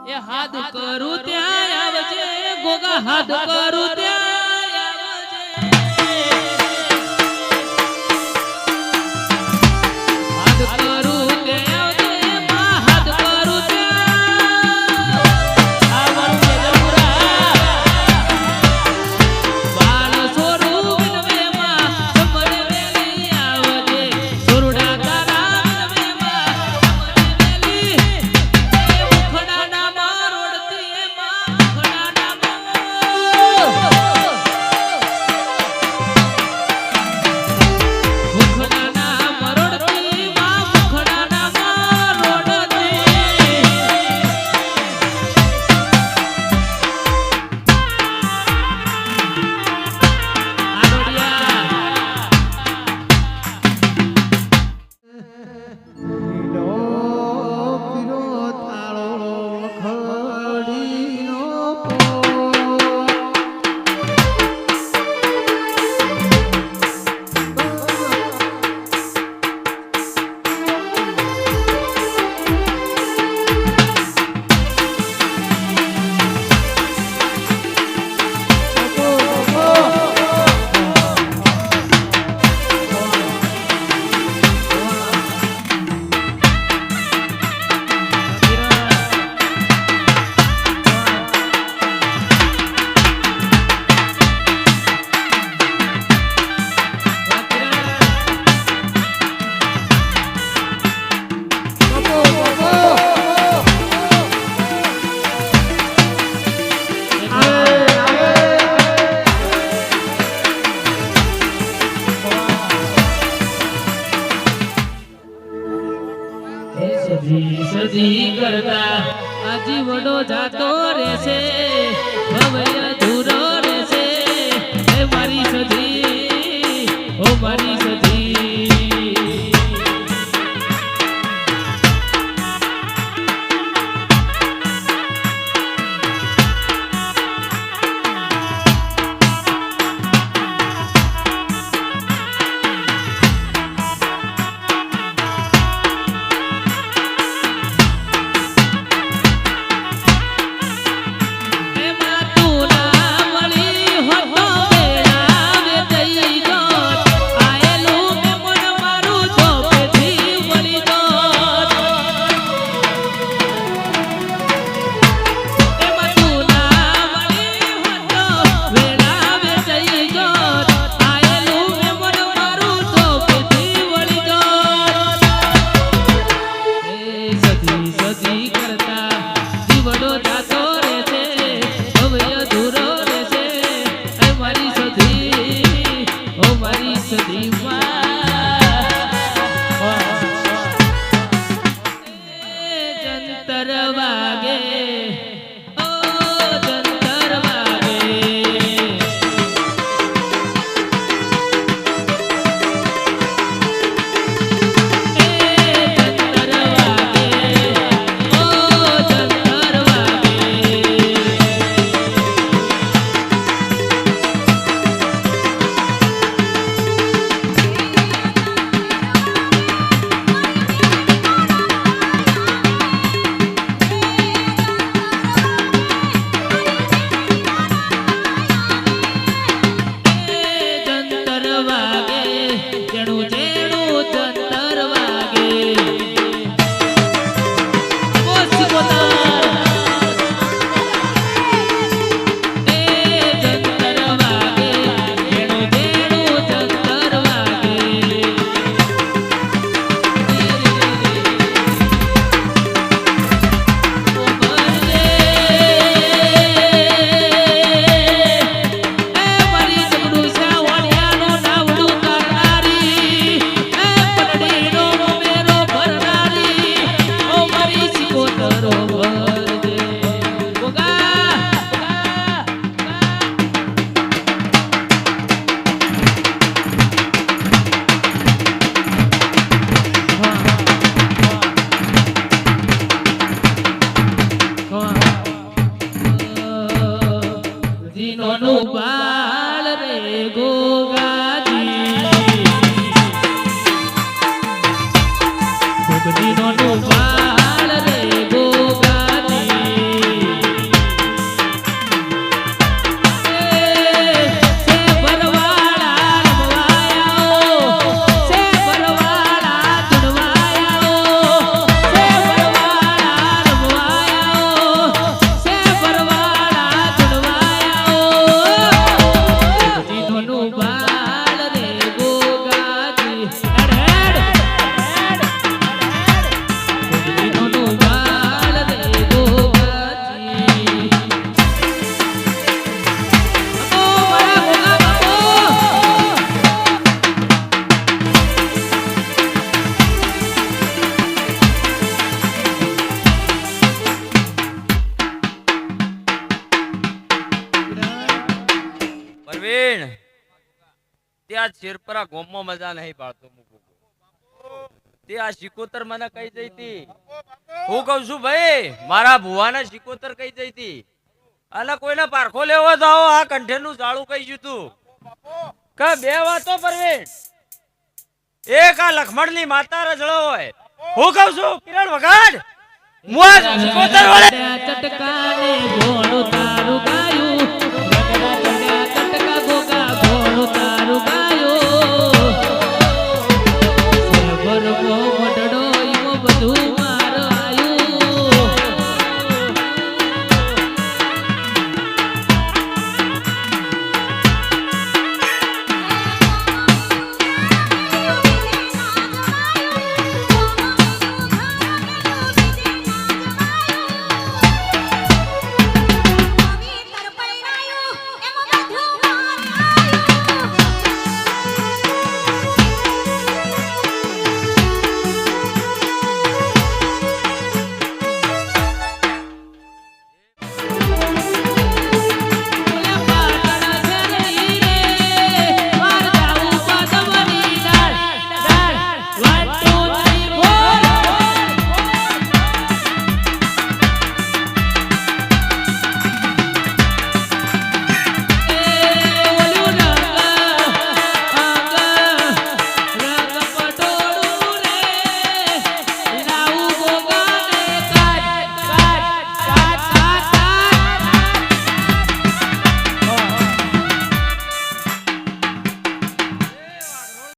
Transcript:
એ હાથ કરું ત્યાં આવજે ગોગા હાથ કરું ત્યાં આવજે હાથ કરું ત્યાં આવજે માં હાથ કરું ત્યાં આવરું જયપુરા બાલ સોરું વિનવે માં સમરે વેલી આવજે સોરડા તારા વિનવે માં સમરે વેલી સજી કરતા આજી વડો જાતો રહેશે હવે અધૂરો રહેશે હે મારી સજી ઓ મારી સજી તે આ શેરપરા ગોમમાં મજા નહીં પાડતો મૂકું તે આ શિકોતર મને કઈ જઈ હતી હું કઉ છું ભાઈ મારા ભુવાને શિકોતર કઈ જઈ હતી અને કોઈને પારખો લેવો જાઓ આ કંઠેનું જાળું કઈ ગયું તું કે બે વાતો પરવીન એક આ લખમણની માતા રજળો હોય હું કઉ છું કિરણ વગાડ મુઆ શિકોતર વડે ચટકાને ભોળું